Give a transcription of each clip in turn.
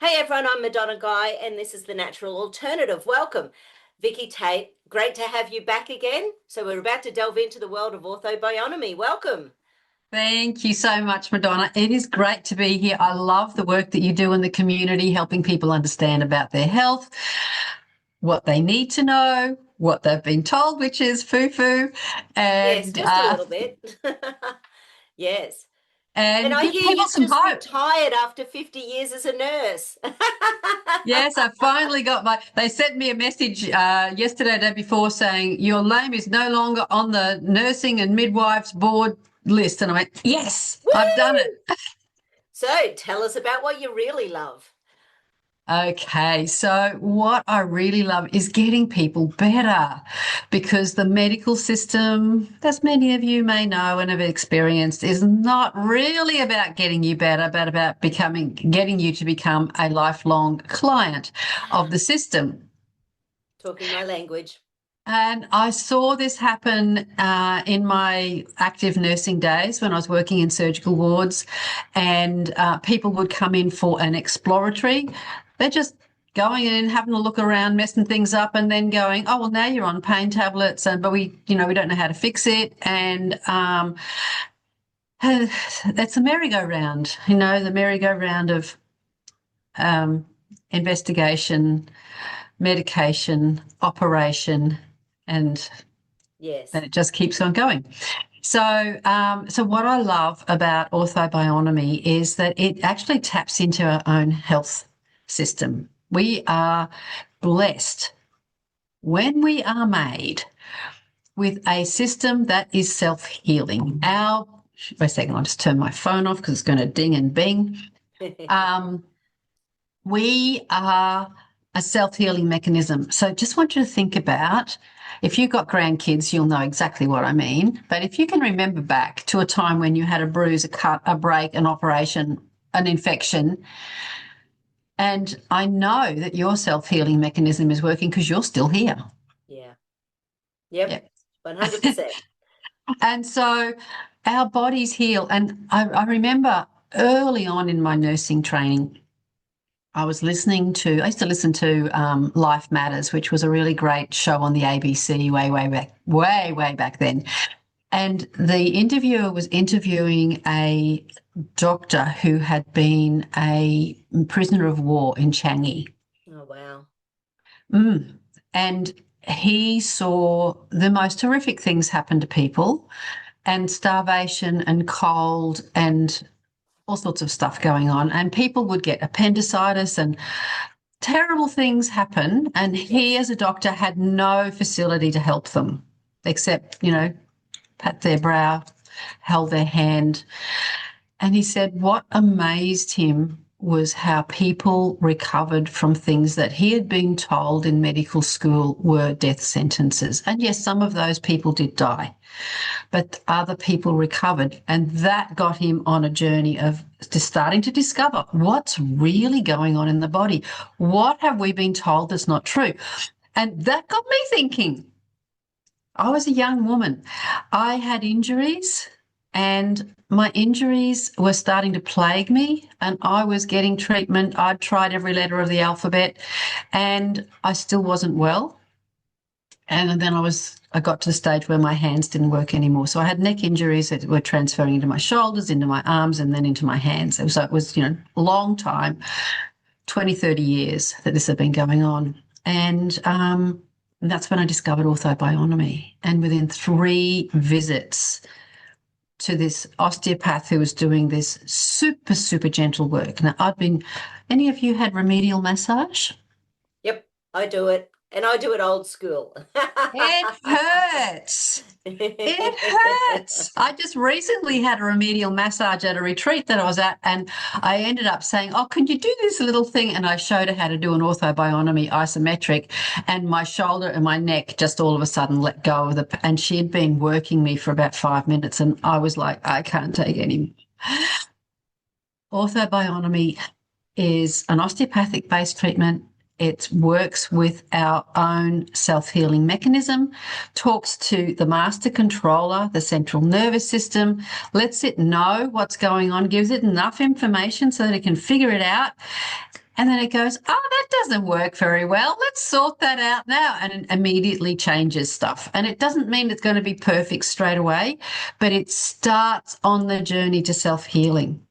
Hey everyone, I'm Madonna Guy and this is The Natural Alternative. Welcome. Vicki Tate, great to have you back again. So we're about to delve into the world of orthobionomy. Welcome. Thank you so much, Madonna. It is great to be here. I love the work that you do in the community, helping people understand about their health, what they need to know, what they've been told, which is foo-foo, Yes, and just a little bit. Yes. And and I give hear people you've some just hope. retired after 50 years as a nurse. Yes, I finally got they sent me a message yesterday, day before, saying your name is no longer on the nursing and midwives board list. And I went, yes, I've done it. Woo! So tell us about what you really love. Okay, so what I really love is getting people better because the medical system, as many of you may know and have experienced, is not really about getting you better, but about getting you to become a lifelong client of the system. Talking my language. And I saw this happen in my active nursing days when I was working in surgical wards, and people would come in for an exploratory. They're just going in, having a look around, messing things up, and then going, "Oh well, now you're on pain tablets, but we don't know how to fix it." And that's a merry-go-round, the merry-go-round of um, investigation, medication, operation, and Yes. then it just keeps on going. So what I love about orthobionomy is that it actually taps into our own health system. We are blessed when we are made with a system that is self-healing. Wait a second, I'll just turn my phone off because it's going to ding and bing. We are a self-healing mechanism. So just want you to think about, if you've got grandkids, you'll know exactly what I mean. But if you can remember back to a time when you had a bruise, a cut, a break, an operation, an infection, and I know that your self-healing mechanism is working because you're still here. Yeah. Yep. Yep. 100%. And so our bodies heal. And I remember early on in my nursing training, I used to listen to Life Matters, which was a really great show on the ABC way back then. And the interviewer was interviewing a doctor who had been a prisoner of war in Changi. Oh, wow. And he saw the most horrific things happen to people, and starvation and cold and all sorts of stuff going on. And people would get appendicitis and terrible things happen. And he, as a doctor, had no facility to help them except, pat their brow, held their hand. And he said what amazed him was how people recovered from things that he had been told in medical school were death sentences. And yes, some of those people did die, but other people recovered. And that got him on a journey of just starting to discover what's really going on in the body. What have we been told that's not true? And that got me thinking. I was a young woman. I had injuries, and my injuries were starting to plague me, and I was getting treatment. I'd tried every letter of the alphabet, and I still wasn't well. And then I got to the stage where my hands didn't work anymore. So I had neck injuries that were transferring into my shoulders, into my arms, and then into my hands. So it was, a long time, 20, 30 years that this had been going on. And that's when I discovered orthobionomy. And within 3 visits to this osteopath who was doing this super, super gentle work. Now, any of you had remedial massage? Yep, I do it. And I do it old school. It hurts. It hurts. I just recently had a remedial massage at a retreat that I was at, and I ended up saying, "Oh, can you do this little thing?" And I showed her how to do an orthobionomy isometric, and my shoulder and my neck just all of a sudden let go of and she had been working me for about 5 minutes, and I was like, I can't take any more. Orthobionomy is an osteopathic-based treatment. It works with our own self-healing mechanism, talks to the master controller, the central nervous system, lets it know what's going on, gives it enough information so that it can figure it out. And then it goes, oh, that doesn't work very well. Let's sort that out now. And it immediately changes stuff. And it doesn't mean it's going to be perfect straight away, but it starts on the journey to self-healing.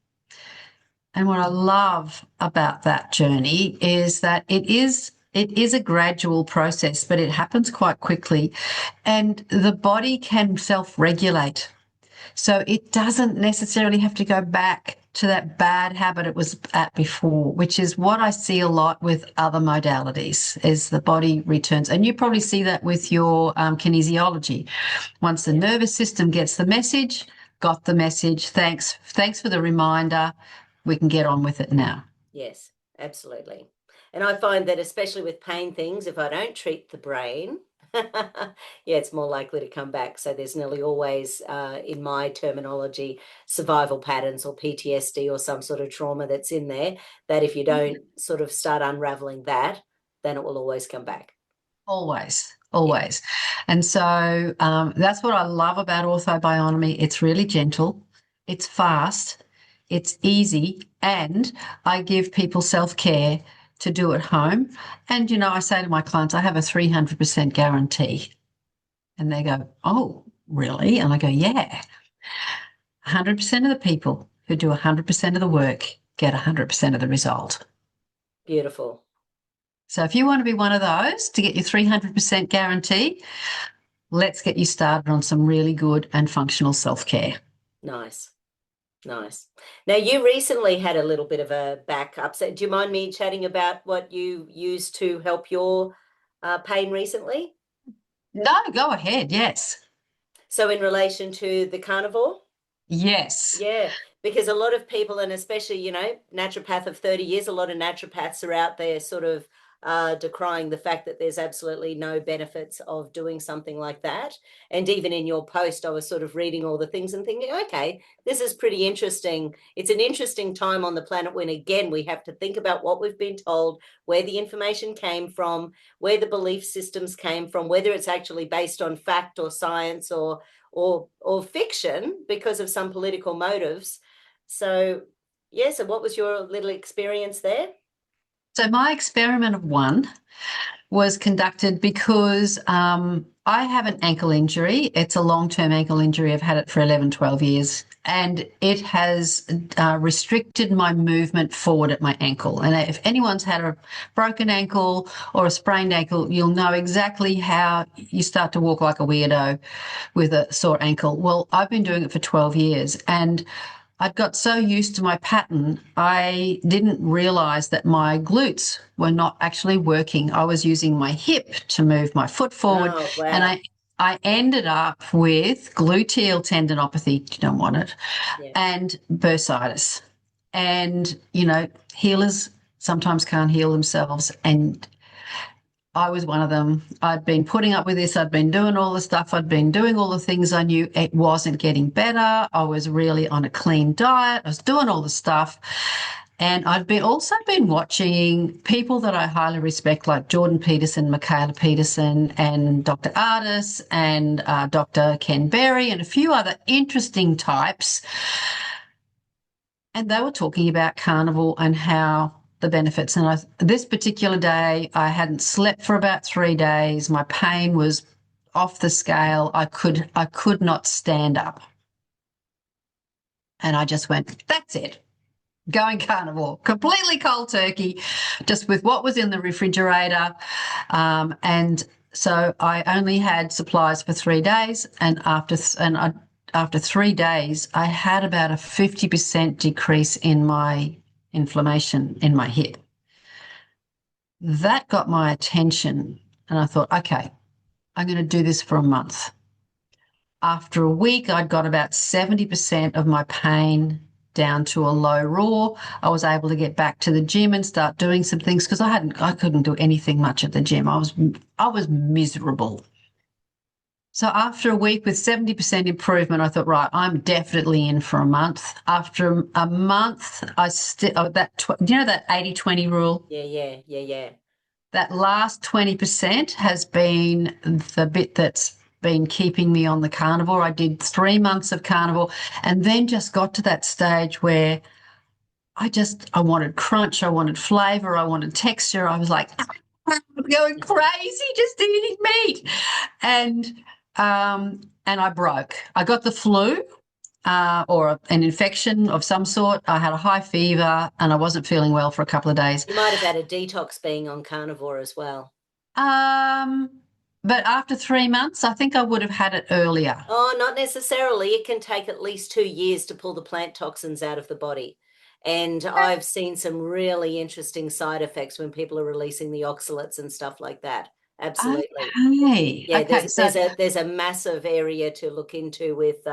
And what I love about that journey is that it is a gradual process, but it happens quite quickly. And the body can self-regulate. So it doesn't necessarily have to go back to that bad habit it was at before, which is what I see a lot with other modalities, is the body returns. And you probably see that with your kinesiology. Once the nervous system gets the message, got the message, thanks for the reminder, we can get on with it now. Yes, absolutely. And I find that especially with pain things, if I don't treat the brain, yeah, it's more likely to come back. So there's nearly always, in my terminology, survival patterns or PTSD or some sort of trauma that's in there, that if you don't sort of start unraveling that, then it will always come back. Always. And so that's what I love about Orthobionomy. It's really gentle, it's fast, it's easy, and I give people self-care to do at home. And, I say to my clients, I have a 300% guarantee. And they go, oh, really? And I go, yeah. 100% of the people who do 100% of the work get 100% of the result. Beautiful. So if you want to be one of those to get your 300% guarantee, let's get you started on some really good and functional self-care. Nice. Now, you recently had a little bit of a back upset. Do you mind me chatting about what you used to help your pain recently? No, go ahead. Yes. So in relation to the carnivore? Yes. Yeah, because a lot of people, and especially, naturopath of 30 years, a lot of naturopaths are out there sort of decrying the fact that there's absolutely no benefits of doing something like that. And even in your post, I was sort of reading all the things and thinking, okay, this is pretty interesting. It's an interesting time on the planet when, again, we have to think about what we've been told, where the information came from, where the belief systems came from, whether it's actually based on fact or science or fiction because of some political motives. So, yeah, so what was your little experience there? So my experiment of one was conducted because I have an ankle injury. It's a long-term ankle injury. I've had it for 11, 12 years, and it has restricted my movement forward at my ankle. And if anyone's had a broken ankle or a sprained ankle, you'll know exactly how you start to walk like a weirdo with a sore ankle. Well, I've been doing it for 12 years, and I'd got so used to my pattern, I didn't realize that my glutes were not actually working. I was using my hip to move my foot forward. Oh, wow. And I ended up with gluteal tendinopathy, you don't want it, Yeah. and bursitis. And, healers sometimes can't heal themselves. And I was one of them. I'd been putting up with this. I'd been doing all the stuff. I'd been doing all the things I knew. It wasn't getting better. I was really on a clean diet. I was doing all the stuff. And I'd also been watching people that I highly respect, like Jordan Peterson, Michaela Peterson, and Dr. Ardis, and Dr. Ken Berry, and a few other interesting types. And they were talking about carnivore and how the benefits. And this particular day, I hadn't slept for about 3 days. My pain was off the scale. I could not stand up. And I just went, that's it. Going carnivore, completely cold turkey, just with what was in the refrigerator. And so I only had supplies for 3 days. And after 3 days, I had about a 50% decrease in my inflammation in my hip. That got my attention, and I thought, okay, I'm going to do this for a month. After a week, I'd got about 70% of my pain down to a low raw. I was able to get back to the gym and start doing some things because I couldn't do anything much at the gym. I was miserable. So after a week with 70% improvement, I thought, right, I'm definitely in for a month. After a month, that 80-20 rule? Yeah. That last 20% has been the bit that's been keeping me on the carnivore. I did 3 months of carnivore and then just got to that stage where I wanted crunch, I wanted flavor, I wanted texture. I was like, I'm going crazy just eating meat. And and I broke. I got the flu. Or an infection of some sort. I had a high fever and I wasn't feeling well for a couple of days. You might have had a detox being on carnivore as well. Um, but after 3 months, I think I would have had it earlier. Oh, not necessarily. It can take at least 2 years to pull the plant toxins out of the body. And I've seen some really interesting side effects when people are releasing the oxalates and stuff like that. Absolutely. Okay. Yeah, Okay. So, there's a massive area to look into with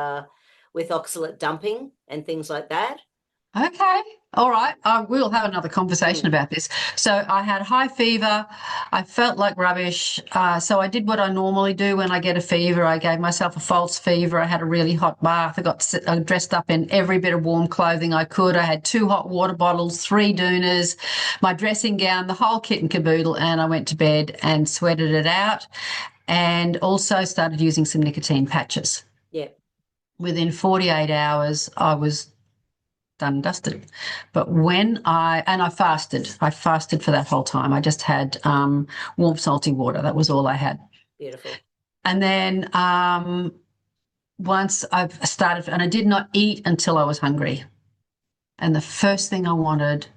oxalate dumping and things like that. okay. All right. We'll have another conversation about this. So I had high fever. I felt like rubbish. So I did what I normally do when I get a fever. I gave myself a false fever. I had a really hot bath. I dressed up in every bit of warm clothing I could. I had 2 hot water bottles, 3 doonas, my dressing gown, the whole kit and caboodle. And I went to bed and sweated it out and also started using some nicotine patches. Yeah. Within 48 hours, I was done and dusted. But I fasted for that whole time. I just had warm, salty water. That was all I had. Beautiful. And then once I've started, and I did not eat until I was hungry. And the first thing I wanted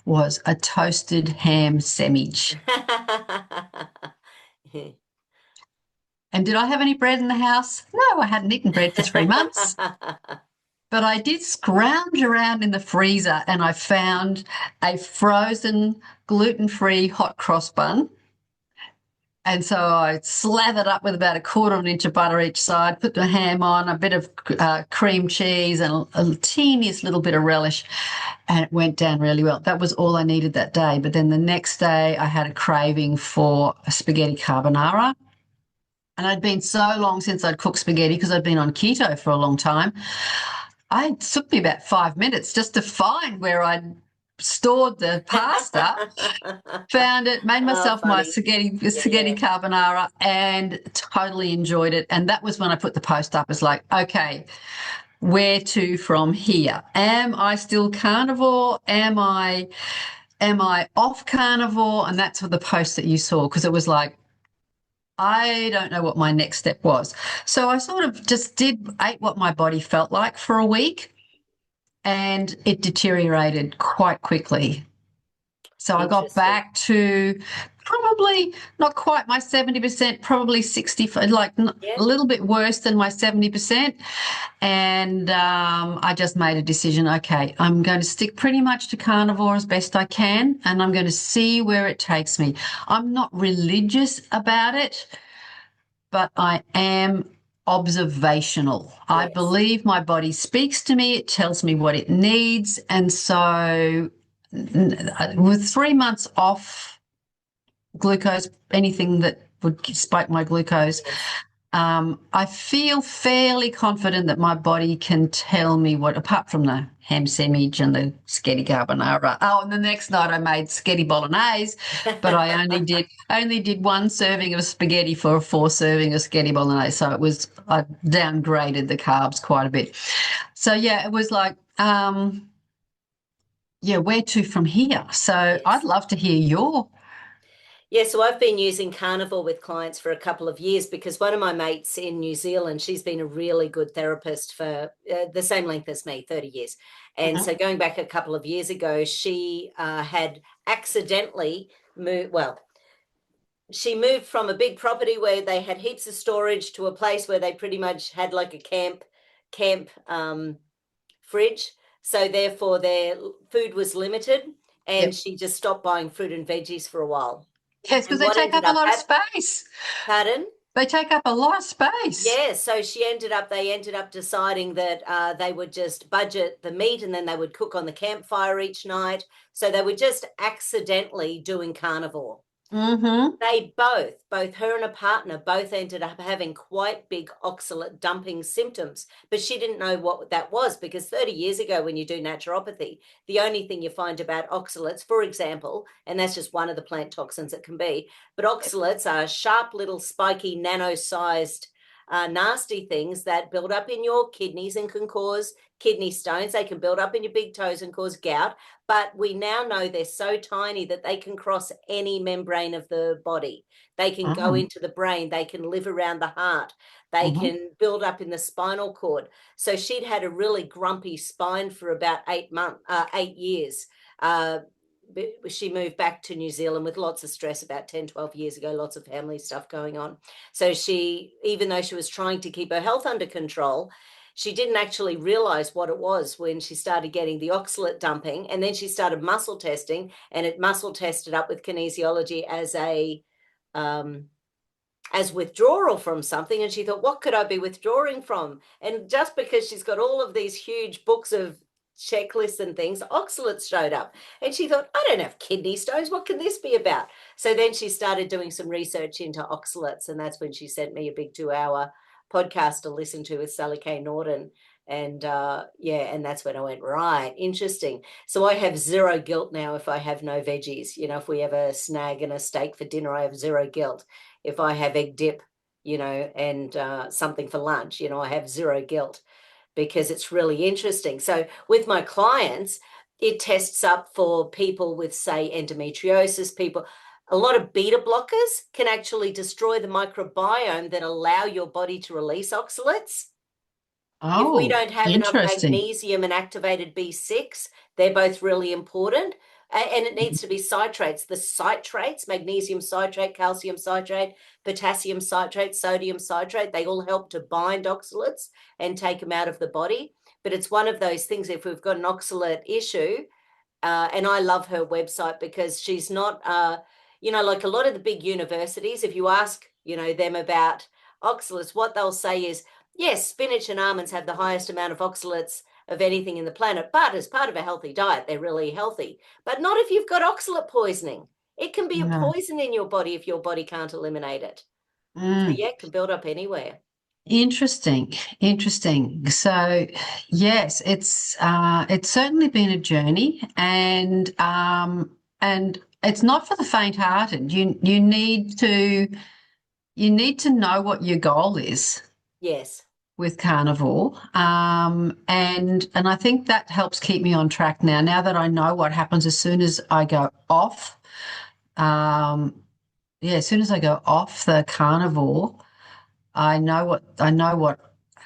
was a toasted ham sandwich. And did I have any bread in the house? No, I hadn't eaten bread for 3 months. But I did scrounge around in the freezer and I found a frozen gluten-free hot cross bun. And so I slathered up with about 1/4 inch of butter each side, put the ham on, a bit of cream cheese and a teeniest little bit of relish, and it went down really well. That was all I needed that day. But then the next day I had a craving for a spaghetti carbonara. And I'd been so long since I'd cooked spaghetti because I'd been on keto for a long time. It took me about 5 minutes just to find where I'd stored the pasta, found it, made myself my funny. spaghetti carbonara and totally enjoyed it. And that was when I put the post up. It's like, okay, where to from here? Am I still carnivore? Am I off carnivore? And that's what the post that you saw, because it was like, I don't know what my next step was. So I sort of just ate what my body felt like for a week, and it deteriorated quite quickly. So I got back to probably not quite my 70%, probably 60, like a little bit worse than my 70%. And I just made a decision. Okay, I'm going to stick pretty much to carnivore as best I can, and I'm going to see where it takes me. I'm not religious about it, but I am observational. Yes. I believe my body speaks to me. It tells me what it needs. And so with 3 months off glucose, anything that would spike my glucose, I feel fairly confident that my body can tell me what, apart from the ham sandwich and the spaghetti carbonara. Oh, and the next night I made spaghetti bolognese, but I only did 1 serving of spaghetti for a 4 serving of spaghetti bolognese. So I downgraded the carbs quite a bit. So yeah, it was like, where to from here? So I'd love to hear your. Yeah, so I've been using carnivore with clients for a couple of years because one of my mates in New Zealand, she's been a really good therapist for the same length as me, 30 years. And so going back a couple of years ago, she had accidentally moved, she moved from a big property where they had heaps of storage to a place where they pretty much had like a camp fridge. So therefore their food was limited, and she just stopped buying fruit and veggies for a while. Yes, because they take up a lot of space. Pardon? They take up a lot of space. Yeah, so they ended up deciding that they would just budget the meat, and then they would cook on the campfire each night. So they were just accidentally doing carnivore. They both her and her partner both ended up having quite big oxalate dumping symptoms, but she didn't know what that was, because 30 years ago when you do naturopathy, the only thing you find about oxalates, for example, and that's just one of the plant toxins it can be, but oxalates are sharp little spiky nano-sized nasty things that build up in your kidneys and can cause kidney stones. They can build up in your big toes and cause gout. But we now know they're so tiny that they can cross any membrane of the body. They can go Oh. into the brain. They can live around the heart. They Mhm. can build up in the spinal cord. So she'd had a really grumpy spine for about 8 years. She moved back to New Zealand with lots of stress about 10, 12 years ago, lots of family stuff going on. So she, even though she was trying to keep her health under control, she didn't actually realize what it was when she started getting the oxalate dumping. And then she started muscle testing, and it muscle tested up with kinesiology as withdrawal from something. And she thought, what could I be withdrawing from? And just because she's got all of these huge books of checklists and things, oxalates showed up. And she thought, I don't have kidney stones. What can this be about? So then she started doing some research into oxalates. And that's when she sent me a big 2-hour podcast to listen to with Sally K. Norton. And and that's when I went, right, interesting. So I have zero guilt now if I have no veggies. You know, if we have a snag and a steak for dinner, I have zero guilt. If I have egg dip, and something for lunch, I have zero guilt, because it's really interesting. So with my clients, it tests up for people with, say, endometriosis, people. A lot of beta blockers can actually destroy the microbiome that allow your body to release oxalates. If we Oh, don't have enough interesting. magnesium and activated B6, they're both really important. And it needs to be citrates. The citrates, magnesium citrate, calcium citrate, potassium citrate, sodium citrate, they all help to bind oxalates and take them out of the body. But it's one of those things, if we've got an oxalate issue, and I love her website because she's not, like a lot of the big universities, if you ask, them about oxalates, what they'll say is, yes, spinach and almonds have the highest amount of oxalates of anything in the planet, but as part of a healthy diet, they're really healthy. But not if you've got oxalate poisoning. It can be a No. poison in your body if your body can't eliminate it. So Mm. yeah, it can build up anywhere. Interesting, interesting. So, yes, it's certainly been a journey, and it's not for the faint-hearted. You need to know what your goal is Yes. with carnivore, and I think that helps keep me on track now. Now that I know what happens as soon as I go off, um, as soon as I go off the carnivore. I know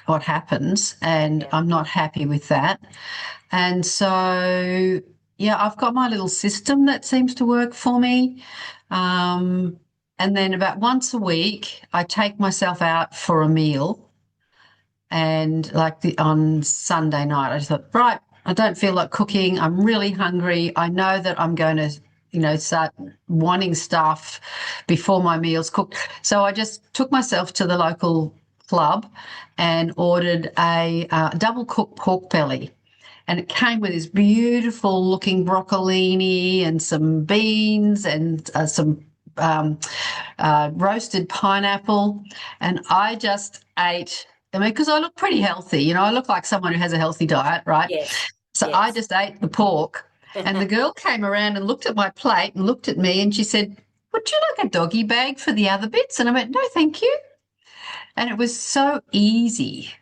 what happens, and Yeah. I'm not happy with that. And so, yeah, I've got my little system that seems to work for me. Um, and then about once a week, I take myself out for a meal. And like on Sunday night, I just thought, right, I don't feel like cooking. I'm really hungry. I know that I'm going to, start wanting stuff before my meal's cooked. So I just took myself to the local club and ordered a double cooked pork belly. And it came with this beautiful looking broccolini and some beans and some roasted pineapple. And I just ate. I mean, because I look pretty healthy, I look like someone who has a healthy diet, right? Yes. So I Yes. just ate the pork. And the girl came around and looked at my plate and looked at me and she said, would you like a doggy bag for the other bits? And I went, no, thank you. And it was so easy.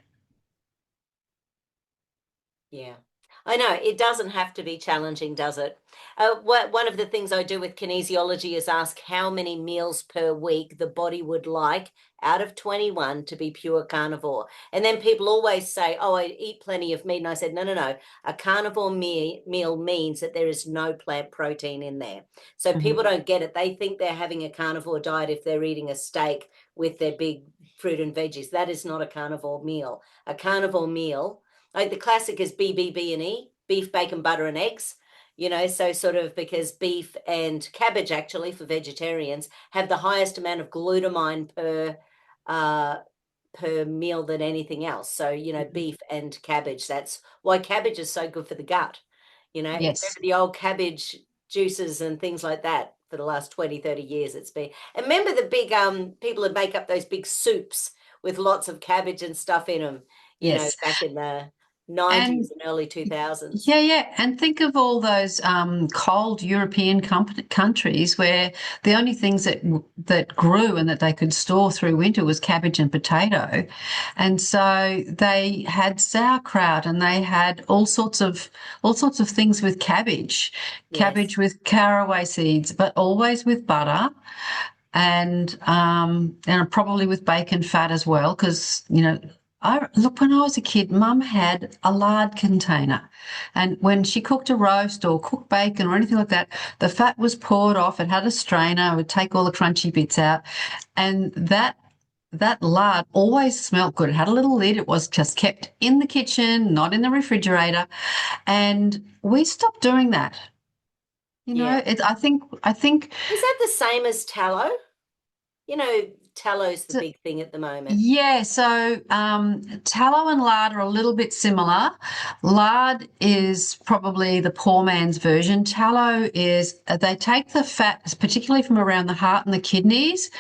Yeah. I know it doesn't have to be challenging, does it? One of the things I do with kinesiology is ask how many meals per week the body would like out of 21 to be pure carnivore. And then people always say, oh, I eat plenty of meat. And I said, no, no, no. A carnivore meal means that there is no plant protein in there. So people Mhm. don't get it. They think they're having a carnivore diet if they're eating a steak with their big fruit and veggies. That is not a carnivore meal. A carnivore meal, like the classic is BBB and E, beef, bacon, butter, and eggs. So sort of because beef and cabbage actually for vegetarians have the highest amount of glutamine uh, per meal than anything else. So, beef and cabbage. That's why cabbage is so good for the gut. Remember Yes, the old cabbage juices and things like that for the last 20, 30 years it's been. And remember the big people that make up those big soups with lots of cabbage and stuff in them, yes. back in the And 90s and early 2000s. yeah. And think of all those cold European countries where the only things that grew and that they could store through winter was cabbage and potato. And so they had sauerkraut and they had all sorts of things with Yes. cabbage with caraway seeds, but always with butter and probably with bacon fat as well, because I look, when I was a kid, Mum had a lard container, and when she cooked a roast or cooked bacon or anything like that, the fat was poured off. It had a strainer. It would take all the crunchy bits out, and that lard always smelled good. It had a little lid. It was just kept in the kitchen, not in the refrigerator, and we stopped doing that. Yeah. I think Is that the same as tallow? Tallow's the big thing at the moment. yeah, so tallow and lard are a little bit similar. Lard is probably the poor man's version. Tallow is they take the fat, particularly from around the heart and the kidneys,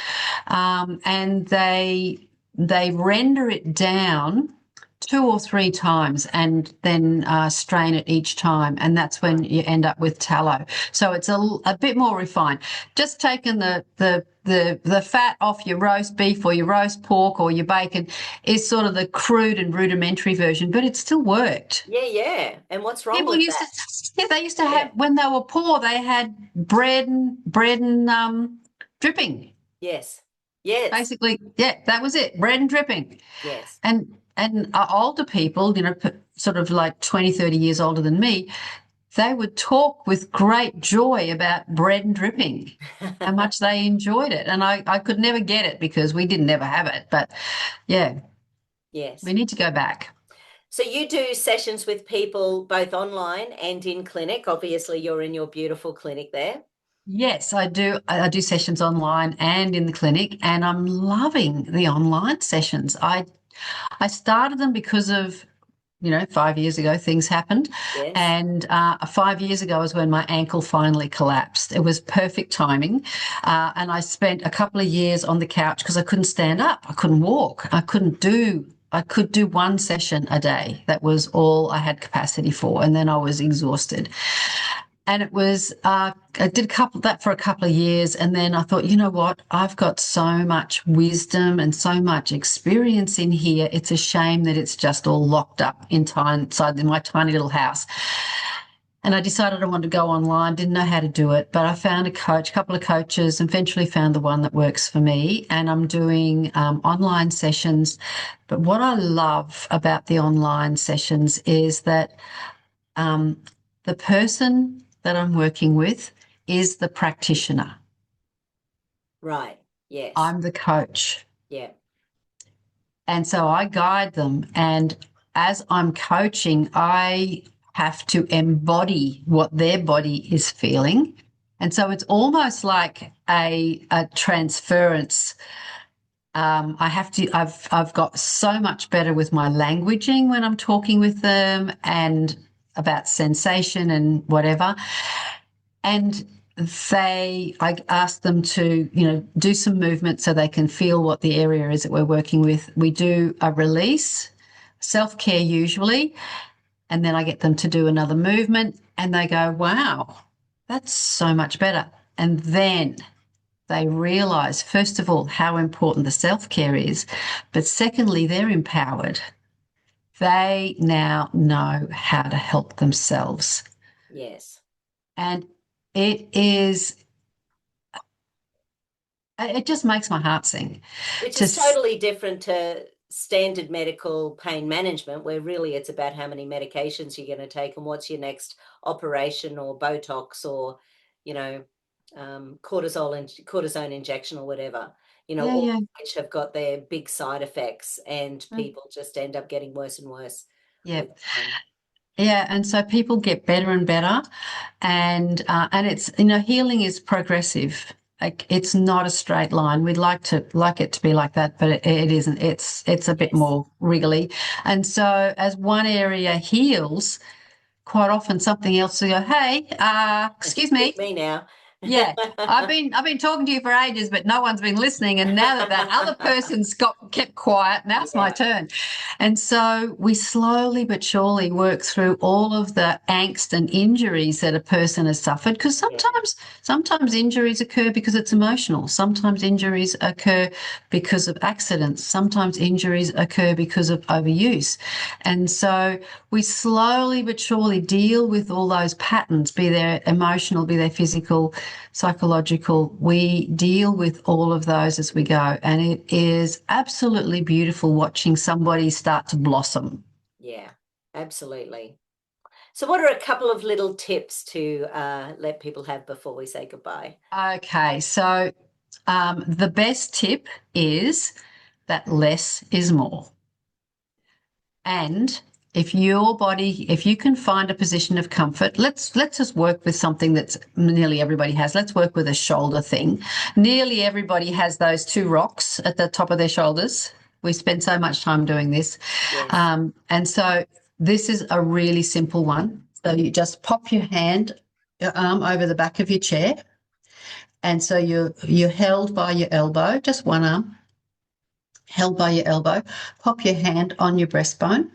and they render it down 2 or 3 times and then strain it each time, and that's when you end up with tallow. So it's a bit more refined. Just taking the fat off your roast beef or your roast pork or your bacon is sort of the crude and rudimentary version, but it still worked. Yeah, yeah. And what's wrong People with used to, that? yeah, they used to Yeah. have, when they were poor, they had bread and dripping. Yes. Yes. Basically, yeah, that was it, bread and dripping. Yes. And older people, sort of like 20, 30 years older than me, they would talk with great joy about bread and dripping, how much they enjoyed it. And I could never get it because we didn't ever have it. But yeah, we Yes. need to go back. So you do sessions with people both online and in clinic. Obviously, you're in your beautiful clinic there. Yes, I do. I do sessions online and in the clinic, and I'm loving the online sessions. I started them because of 5 years ago, things happened. Yes. And 5 years ago was when my ankle finally collapsed. It was perfect timing. And I spent a couple of years on the couch because I couldn't stand up. I couldn't walk. I could do one session a day. That was all I had capacity for. And then I was exhausted. And it was, I did that for a couple of years. And then I thought, you know what? I've got so much wisdom and so much experience in here. It's a shame that it's just all locked up inside my tiny little house. And I decided I wanted to go online, didn't know how to do it, but I found a couple of coaches, and eventually found the one that works for me. And I'm doing online sessions. But what I love about the online sessions is that the person that I'm working with is the practitioner. Right. Yes. I'm the coach. Yeah. And so I guide them. And as I'm coaching, I have to embody what their body is feeling. And so it's almost like a transference. I've got so much better with my languaging when I'm talking with them and about sensation and whatever. And I ask them to, do some movement so they can feel what the area is that we're working with. We do a release, self-care usually, and then I get them to do another movement and they go, wow, that's so much better. And then they realize, first of all, how important the self-care is, but secondly, they're empowered. They now know how to help themselves. Yes. And it just makes my heart sing. Which To is totally different to standard medical pain management, where really it's about how many medications you're going to take and what's your next operation or Botox or, you know, cortisone injection or whatever, yeah, all yeah, of which have got their big side effects, and mm, people just end up getting worse and worse yeah, with time. yeah. And so people get better and better, and it's healing is progressive. Like it's not a straight line. We'd like it to be like that, but it isn't. It's a bit Yes. more wriggly. And so as one area heals, quite often something else will go, hey, excuse Hit me. me now. Yeah, I've been talking to you for ages, but no one's been listening. And now that other person's kept quiet, now it's my Yeah. turn. And so we slowly but surely work through all of the angst and injuries that a person has suffered. Because Yeah. sometimes injuries occur because it's emotional. Sometimes injuries occur because of accidents. Sometimes injuries occur because of overuse. And so we slowly but surely deal with all those patterns, be they emotional, be they physical, psychological. We deal with all of those as we go. And it is absolutely beautiful watching somebody start to blossom. Yeah, absolutely. So what are a couple of little tips to let people have before we say goodbye? Okay, so the best tip is that less is more. And if you can find a position of comfort, let's just work with something that's nearly everybody has. Let's work with a shoulder thing. Nearly everybody has those two rocks at the top of their shoulders. We spend so much time doing this. Yes. And so this is a really simple one. So you just pop your arm over the back of your chair. And so you're held by your elbow, just one arm, held by your elbow. Pop your hand on your breastbone.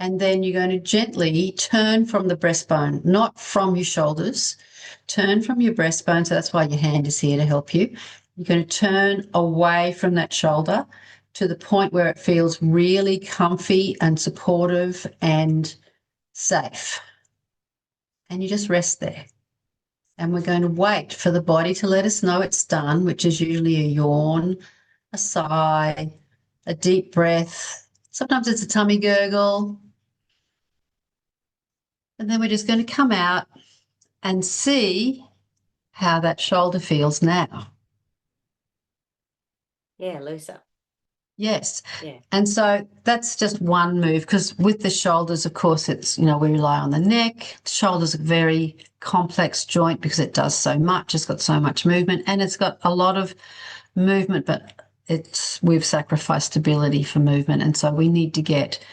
And then you're going to gently turn from the breastbone, not from your shoulders. Turn from your breastbone. So that's why your hand is here to help you. You're going to turn away from that shoulder to the point where it feels really comfy and supportive and safe. And you just rest there. And we're going to wait for the body to let us know it's done, which is usually a yawn, a sigh, a deep breath. Sometimes it's a tummy gurgle. And then we're just going to come out and see how that shoulder feels now. Yeah, looser. Yes. Yeah. And so that's just one move because with the shoulders, of course, we rely on the neck. The shoulders are a very complex joint because it does so much. It's got so much movement and it's got a lot of movement, but we've sacrificed stability for movement. And so we need to get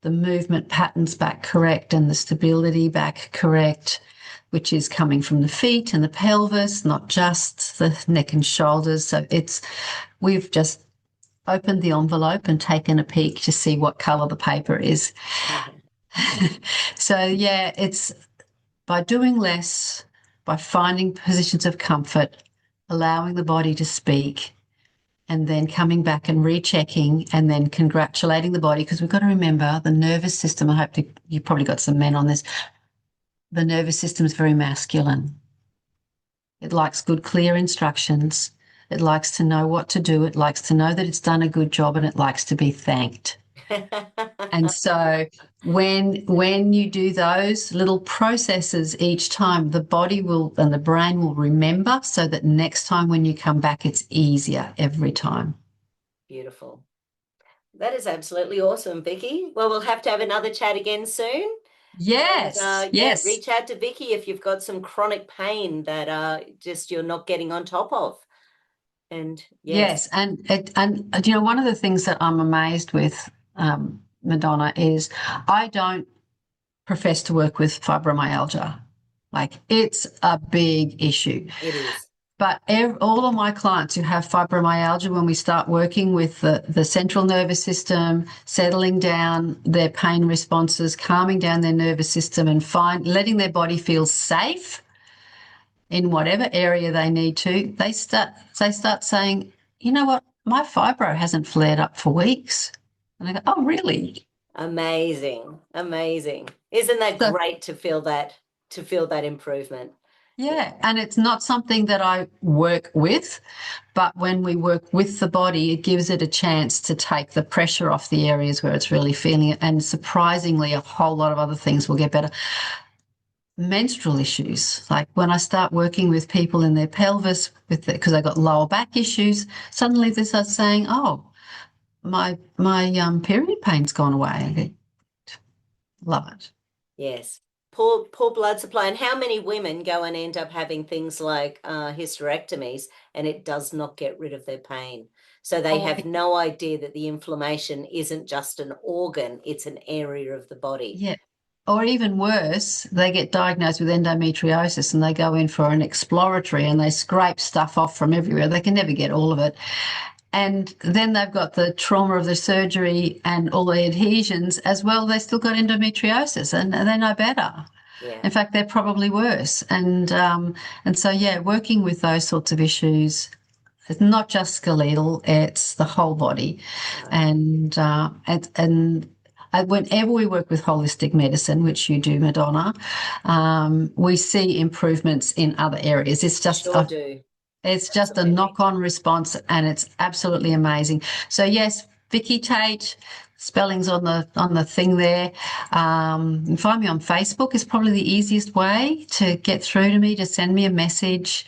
the movement patterns back correct and the stability back correct, which is coming from the feet and the pelvis, not just the neck and shoulders. So we've just opened the envelope and taken a peek to see what color the paper is. So yeah, it's by doing less, by finding positions of comfort, allowing the body to speak, and then coming back and rechecking and then congratulating the body because we've got to remember the nervous system. I hope you probably got some men on this. The nervous system is very masculine. It likes good, clear instructions. It likes to know what to do. It likes to know that it's done a good job and it likes to be thanked. And so when you do those little processes each time, the body will and the brain will remember so that next time when you come back, it's easier every time. Beautiful. That is absolutely awesome, Vicki. Well, we'll have to have another chat again soon. And Yes, yeah, yes, reach out to Vicki if you've got some chronic pain that just you're not getting on top of. And yes, yes. And one of the things that I'm amazed with, Madonna, is I don't profess to work with fibromyalgia. Like it's a big issue. it is. But all of my clients who have fibromyalgia, when we start working with the central nervous system, settling down their pain responses, calming down their nervous system, and letting their body feel safe in whatever area they need to, they start saying, you know what, my fibro hasn't flared up for weeks. And I go, oh, really? Amazing. Amazing. Isn't that So great to feel that improvement? Yeah. yeah, and it's not something that I work with, but when we work with the body, it gives it a chance to take the pressure off the areas where it's really feeling it. And surprisingly, a whole lot of other things will get better. Menstrual issues, like when I start working with people in their pelvis because they got lower back issues, suddenly they start saying, "Oh, my period pain's gone away." I go, love it. Yes. Poor blood supply. And how many women go and end up having things like hysterectomies and it does not get rid of their pain? So they Oh, have no idea that the inflammation isn't just an organ, it's an area of the body. yeah. or even worse, they get diagnosed with endometriosis and they go in for an exploratory and they scrape stuff off from everywhere. They can never get all of it. And then they've got the trauma of the surgery and all the adhesions as well. They still got endometriosis and they're no better. Yeah. In fact, they're probably worse. And so, yeah, working with those sorts of issues, it's not just skeletal, it's the whole body. Right. And whenever we work with holistic medicine, which you do, Madonna, we see improvements in other areas. Sure do. It's just a Absolutely. knock-on response, and it's absolutely amazing. So yes, Vicki Tate, spelling's on the thing there. Find me on Facebook is probably the easiest way to get through to me. Just send me a message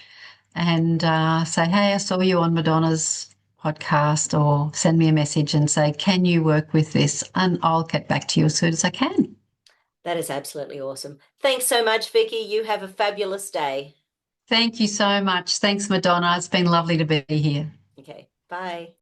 and say, "Hey, I saw you on Madonna's podcast," or send me a message and say, "Can you work with this?" And I'll get back to you as soon as I can. That is absolutely awesome. Thanks so much, Vicki. You have a fabulous day. Thank you so much. Thanks, Madonna. It's been lovely to be here. Okay. Bye.